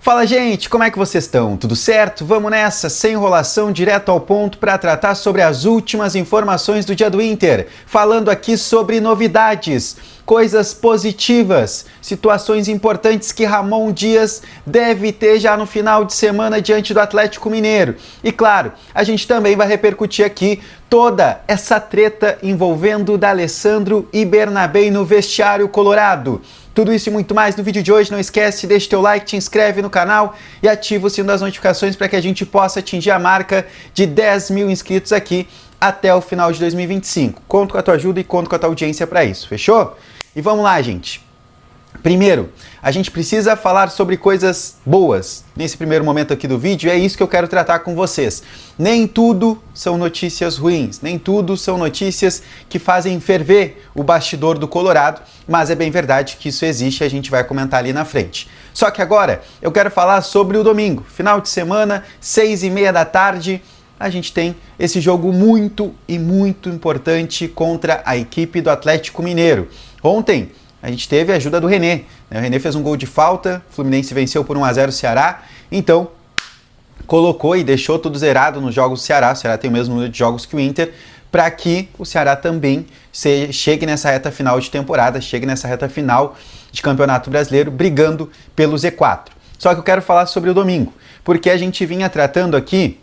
Fala, gente, como é que vocês estão? Tudo certo? Vamos nessa, sem enrolação, direto ao ponto para tratar sobre as últimas informações do dia do Inter. Falando aqui sobre novidades, coisas positivas, situações importantes que Ramon Dias deve ter já no final de semana diante do Atlético Mineiro. E claro, a gente também vai repercutir aqui toda essa treta envolvendo D'Alessandro e Bernabé no vestiário colorado. Tudo isso e muito mais no vídeo de hoje. Não esquece, deixa teu like, te inscreve no canal e ativa o sino das notificações para que a gente possa atingir a marca de 10 mil inscritos aqui até o final de 2025. Conto com a tua ajuda e conto com a tua audiência para isso, fechou? E vamos lá, gente. Primeiro, a gente precisa falar sobre coisas boas nesse primeiro momento aqui do vídeo, e é isso que eu quero tratar com vocês. Nem tudo são notícias ruins, nem tudo são notícias que fazem ferver o bastidor do Colorado, mas é bem verdade que isso existe e a gente vai comentar ali na frente. Só que agora eu quero falar sobre o domingo, final de semana, 6h30 da tarde, a gente tem esse jogo muito importante contra a equipe do Atlético Mineiro. Ontem a gente teve a ajuda do René. O René fez um gol de falta, o Fluminense venceu por 1-0 o Ceará, então colocou e deixou tudo zerado nos jogos do Ceará. O Ceará tem o mesmo número de jogos que o Inter, para que o Ceará também chegue nessa reta final de temporada, chegue nessa reta final de Campeonato Brasileiro, brigando pelo Z4. Só que eu quero falar sobre o domingo, porque a gente vinha tratando aqui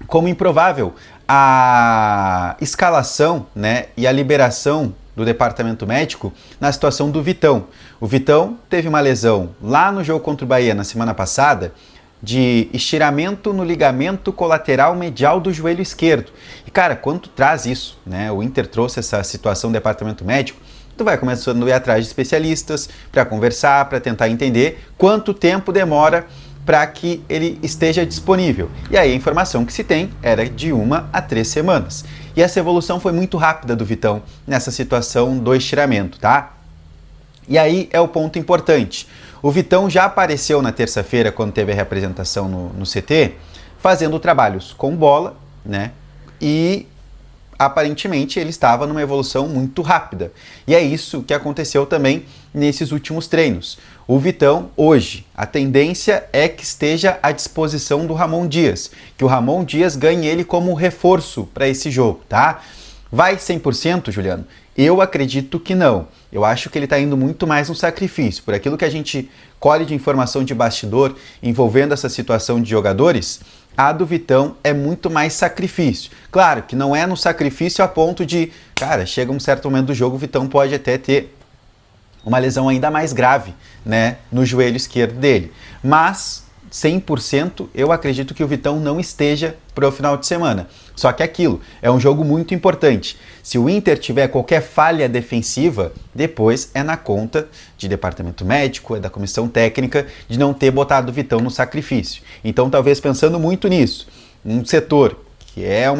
como improvável a escalação, né, e a liberação do departamento médico na situação do Vitão. O Vitão teve uma lesão lá no jogo contra o Bahia na semana passada de estiramento no ligamento colateral medial do joelho esquerdo. E cara, quando tu traz isso, né, o Inter trouxe essa situação do departamento médico, tu vai começando a ir atrás de especialistas para conversar, para tentar entender quanto tempo demora para que ele esteja disponível. E aí a informação que se tem era de 1 a 3 semanas. E essa evolução foi muito rápida do Vitão nessa situação do estiramento, tá? E aí é o ponto importante. O Vitão já apareceu na terça-feira, quando teve a reapresentação no CT, fazendo trabalhos com bola, né? E aparentemente ele estava numa evolução muito rápida. E é isso que aconteceu também nesses últimos treinos. O Vitão, hoje, a tendência é que esteja à disposição do Ramon Dias, que o Ramon Dias ganhe ele como reforço para esse jogo, tá? Vai 100%, Juliano? Eu acredito que não. Eu acho que ele está indo muito mais no sacrifício. Por aquilo que a gente colhe de informação de bastidor envolvendo essa situação de jogadores, a do Vitão é muito mais sacrifício. Claro que não é no sacrifício a ponto de, cara, chega um certo momento do jogo, o Vitão pode até ter uma lesão ainda mais grave, né, no joelho esquerdo dele. Mas 100% eu acredito que o Vitão não esteja para o final de semana. Só que aquilo é um jogo muito importante. Se o Inter tiver qualquer falha defensiva, depois é na conta de departamento médico, é da comissão técnica, de não ter botado o Vitão no sacrifício. Então, talvez pensando muito nisso, um setor que é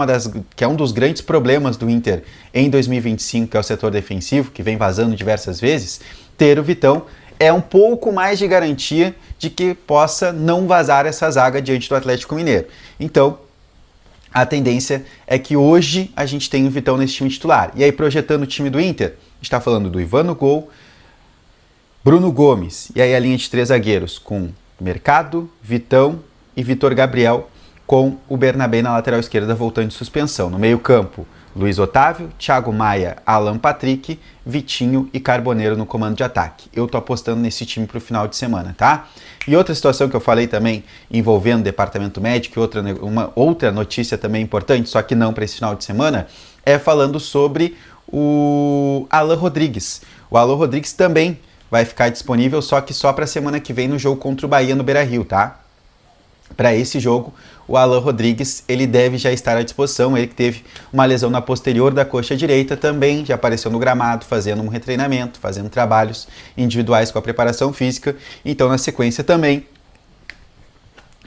um dos grandes problemas do Inter em 2025, que é o setor defensivo, que vem vazando diversas vezes, ter o Vitão é um pouco mais de garantia de que possa não vazar essa zaga diante do Atlético Mineiro. Então, a tendência é que hoje a gente tem o Vitão nesse time titular. E aí, projetando o time do Inter, a gente está falando do Ivan no gol, Bruno Gomes, e aí a linha de 3 zagueiros com Mercado, Vitão e Vitor Gabriel, com o Bernabé na lateral esquerda voltando de suspensão. No meio-campo, Luiz Otávio, Thiago Maia, Alan Patrick, Vitinho e Carboneiro no comando de ataque. Eu tô apostando nesse time pro final de semana, tá? E outra situação que eu falei também envolvendo o departamento médico, uma outra notícia também importante, só que não para esse final de semana, é falando sobre o Alan Rodrigues. O Alan Rodrigues também vai ficar disponível, só que só para a semana que vem no jogo contra o Bahia no Beira-Rio, tá? Para esse jogo, o Alan Rodrigues ele deve já estar à disposição. Ele que teve uma lesão na posterior da coxa direita também já apareceu no gramado, fazendo um retreinamento, fazendo trabalhos individuais com a preparação física. Então, na sequência também,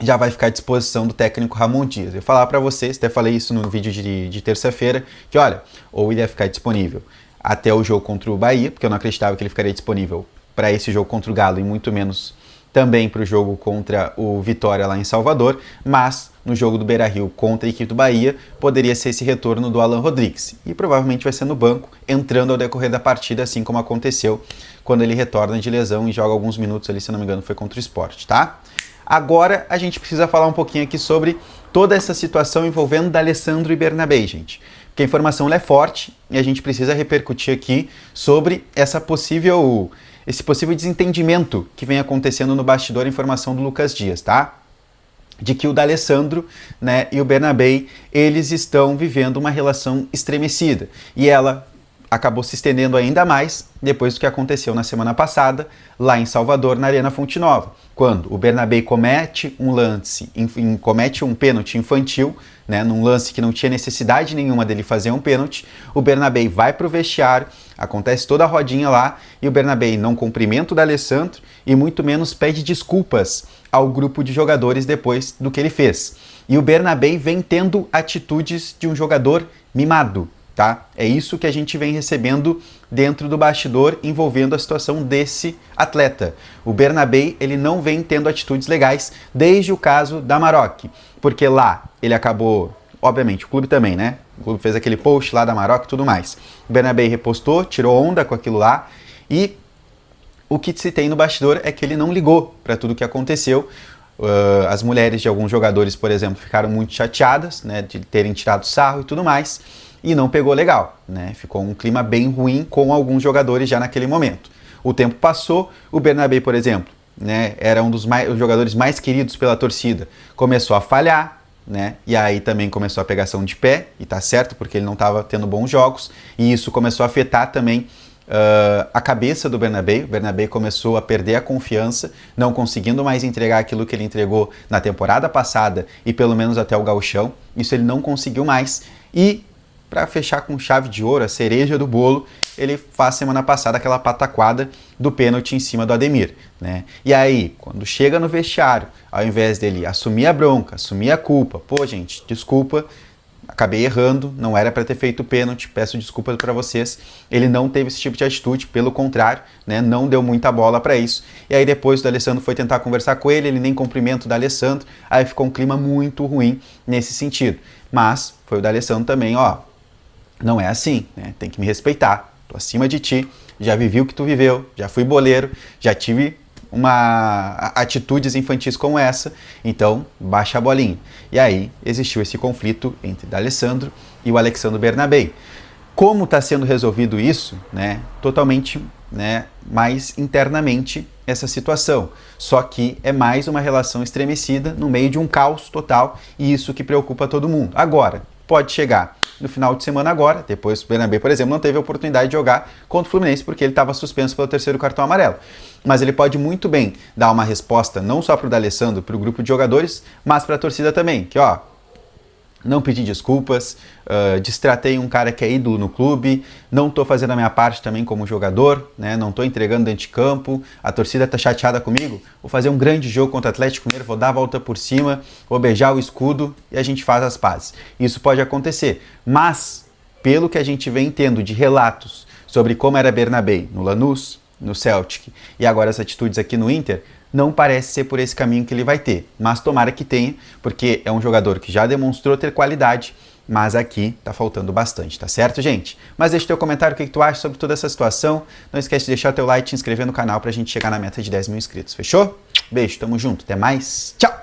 já vai ficar à disposição do técnico Ramon Dias. Eu vou falar para vocês, até falei isso no vídeo de terça-feira, que olha, ou ele ia ficar disponível até o jogo contra o Bahia, porque eu não acreditava que ele ficaria disponível para esse jogo contra o Galo e muito menos também para o jogo contra o Vitória lá em Salvador, mas no jogo do Beira-Rio contra a equipe do Bahia, poderia ser esse retorno do Alan Rodrigues. E provavelmente vai ser no banco, entrando ao decorrer da partida, assim como aconteceu quando ele retorna de lesão e joga alguns minutos ali, se não me engano, foi contra o Sport, tá? Agora a gente precisa falar um pouquinho aqui sobre toda essa situação envolvendo D'Alessandro e Bernabei, gente. Porque a informação é forte e a gente precisa repercutir aqui sobre esse possível desentendimento que vem acontecendo no bastidor, informação do Lucas Dias, tá? De que o D'Alessandro, né, e o Bernabei, eles estão vivendo uma relação estremecida. E ela acabou se estendendo ainda mais depois do que aconteceu na semana passada, lá em Salvador, na Arena Fonte Nova, quando o Bernabei comete um pênalti infantil, né, num lance que não tinha necessidade nenhuma dele fazer um pênalti. O Bernabei vai para o vestiário, acontece toda a rodinha lá, e o Bernabei não cumprimenta o D'Alessandro e muito menos pede desculpas ao grupo de jogadores depois do que ele fez. E o Bernabei vem tendo atitudes de um jogador mimado, tá? É isso que a gente vem recebendo dentro do bastidor envolvendo a situação desse atleta. O Bernabei, ele não vem tendo atitudes legais desde o caso da Maroc, porque lá ele acabou, obviamente, o clube também, né? O clube fez aquele post lá da Maroc e tudo mais. O Bernabei repostou, tirou onda com aquilo lá e o que se tem no bastidor é que ele não ligou para tudo que aconteceu. As mulheres de alguns jogadores, por exemplo, ficaram muito chateadas, né, de terem tirado sarro e tudo mais, e não pegou legal, né? Ficou um clima bem ruim com alguns jogadores já naquele momento. O tempo passou, o Bernabei, por exemplo, né, era um dos os jogadores mais queridos pela torcida, começou a falhar, né? E aí também começou a pegação de pé, e tá certo, porque ele não estava tendo bons jogos, e isso começou a afetar também a cabeça do Bernabei. O Bernabei começou a perder a confiança, não conseguindo mais entregar aquilo que ele entregou na temporada passada e pelo menos até o Gauchão. Isso ele não conseguiu mais. E para fechar com chave de ouro, a cereja do bolo, ele faz semana passada aquela pataquada do pênalti em cima do Ademir, né? E aí, quando chega no vestiário, ao invés dele assumir a bronca, assumir a culpa, pô, gente, desculpa, acabei errando, não era para ter feito o pênalti, peço desculpas para vocês. Ele não teve esse tipo de atitude, pelo contrário, né, não deu muita bola para isso. E aí depois o D'Alessandro foi tentar conversar com ele nem cumprimenta o D'Alessandro, aí ficou um clima muito ruim nesse sentido. Mas foi o D'Alessandro também, ó, não é assim, né, tem que me respeitar, tô acima de ti, já vivi o que tu viveu, já fui boleiro, já tive atitudes infantis como essa, então baixa a bolinha. E aí existiu esse conflito entre D'Alessandro e o Alexandre Bernabei. Como está sendo resolvido isso, né? Totalmente, né, mais internamente essa situação. Só que é mais uma relação estremecida no meio de um caos total, e isso que preocupa todo mundo. Agora, pode chegar no final de semana agora, depois o Bernabei, por exemplo, não teve a oportunidade de jogar contra o Fluminense porque ele estava suspenso pelo 3º cartão amarelo. Mas ele pode muito bem dar uma resposta não só para o D'Alessandro, para o grupo de jogadores, mas para a torcida também, que ó, não pedi desculpas, destratei um cara que é ídolo no clube, não estou fazendo a minha parte também como jogador, né? Não estou entregando dentro de campo, a torcida está chateada comigo, vou fazer um grande jogo contra o Atlético Mineiro, vou dar a volta por cima, vou beijar o escudo e a gente faz as pazes. Isso pode acontecer, mas pelo que a gente vem tendo de relatos sobre como era Bernabei no Lanús, no Celtic e agora as atitudes aqui no Inter, não parece ser por esse caminho que ele vai ter, mas tomara que tenha, porque é um jogador que já demonstrou ter qualidade, mas aqui tá faltando bastante, tá certo, gente? Mas deixa teu comentário o que tu acha sobre toda essa situação, não esquece de deixar teu like e te inscrever no canal pra gente chegar na meta de 10 mil inscritos, fechou? Beijo, tamo junto, até mais, tchau!